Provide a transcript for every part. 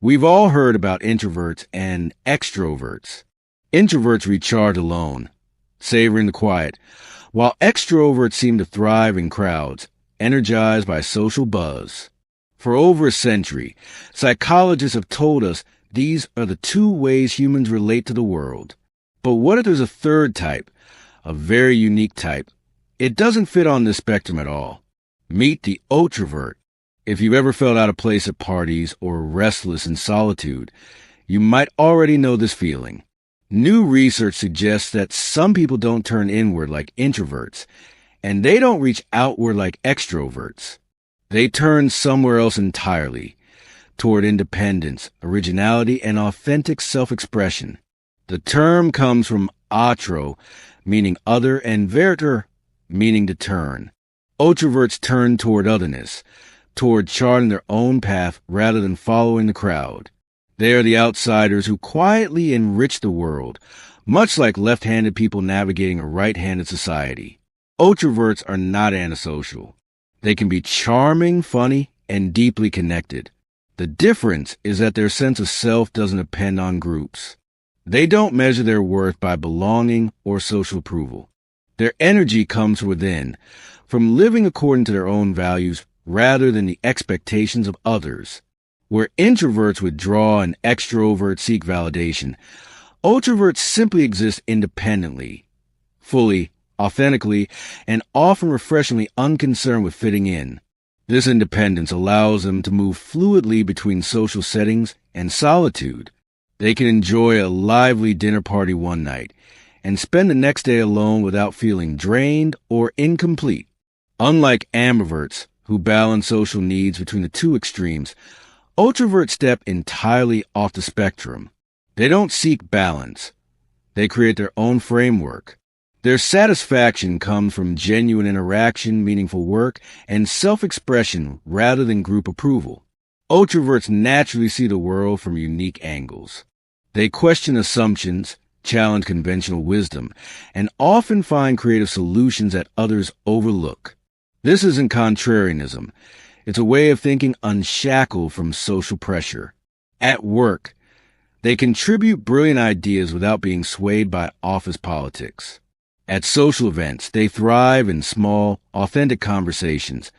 We've all heard about introverts and extroverts. Introverts recharge alone, savoring the quiet, while extroverts seem to thrive in crowds, energized by social buzz. For over a century, psychologists have told us these are the two ways humans relate to the world. But what if there's a third type, a very unique type? It doesn't fit on this spectrum at all. Meet the Ultravert. If you've ever felt out of place at parties or restless in solitude, you might already know this feeling. New research suggests that some people don't turn inward like introverts, and they don't reach outward like extroverts. They turn somewhere else entirely, toward independence, originality, and authentic self-expression. The term comes from atro, meaning other, and verter, meaning to turn. Ultraverts turn toward otherness, toward charting their own path rather than following the crowd. They are the outsiders who quietly enrich the world, much like left-handed people navigating a right-handed society. Ultraverts are not antisocial. They can be charming, funny, and deeply connected. The difference is that their sense of self doesn't depend on groups. They don't measure their worth by belonging or social approval. Their energy comes from within, from living according to their own values rather than the expectations of others. Where introverts withdraw and extroverts seek validation, ultraverts simply exist independently, fully, authentically, and often refreshingly unconcerned with fitting in. This independence allows them to move fluidly between social settings and solitude. They can enjoy a lively dinner party one night and spend the next day alone without feeling drained or incomplete. Unlike ambiverts, who balance social needs between the two extremes, ultraverts step entirely off the spectrum. They don't seek balance. They create their own framework. Their satisfaction comes from genuine interaction, meaningful work, and self-expression rather than group approval. Ultraverts naturally see the world from unique angles. They question assumptions, challenge conventional wisdom, and often find creative solutions that others overlook. This isn't contrarianism. It's a way of thinking unshackled from social pressure. At work, they contribute brilliant ideas without being swayed by office politics. At social events, they thrive in small, authentic conversations,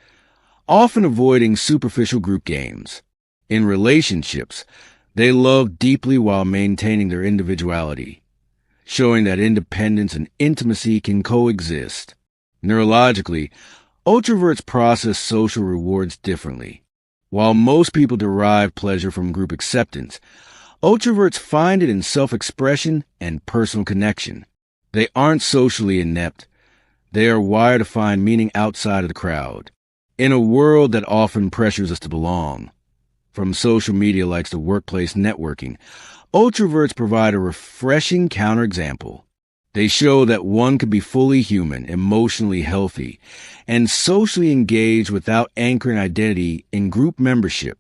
often avoiding superficial group games. In relationships, they love deeply while maintaining their individuality, showing that independence and intimacy can coexist. Neurologically, ultraverts process social rewards differently. While most people derive pleasure from group acceptance, ultraverts find it in self-expression and personal connection. They aren't socially inept. They are wired to find meaning outside of the crowd. In a world that often pressures us to belong, from social media like the workplace networking, ultraverts provide a refreshing counterexample. They show that one can be fully human, emotionally healthy, and socially engaged without anchoring identity in group membership.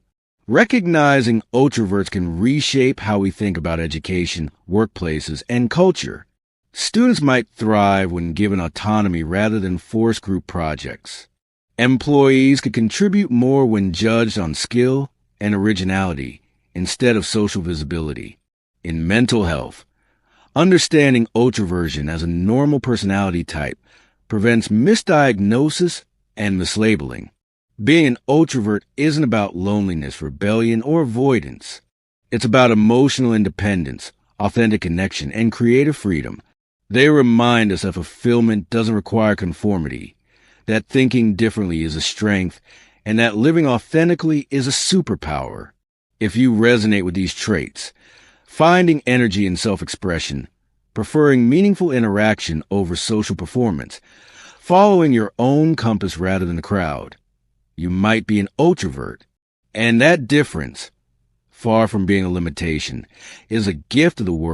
Recognizing ultraverts can reshape how we think about education, workplaces, and culture. Students might thrive when given autonomy rather than forced group projects. Employees could contribute more when judged on skill and originality instead of social visibility. In mental health, understanding ultraversion as a normal personality type prevents misdiagnosis and mislabeling. Being an ultravert isn't about loneliness, rebellion, or avoidance. It's about emotional independence, authentic connection, and creative freedom. They remind us that fulfillment doesn't require conformity, that thinking differently is a strength, and that living authentically is a superpower. If you resonate with these traits, finding energy in self-expression, preferring meaningful interaction over social performance, following your own compass rather than the crowd, you might be an ultravert. And that difference, far from being a limitation, is a gift of the world.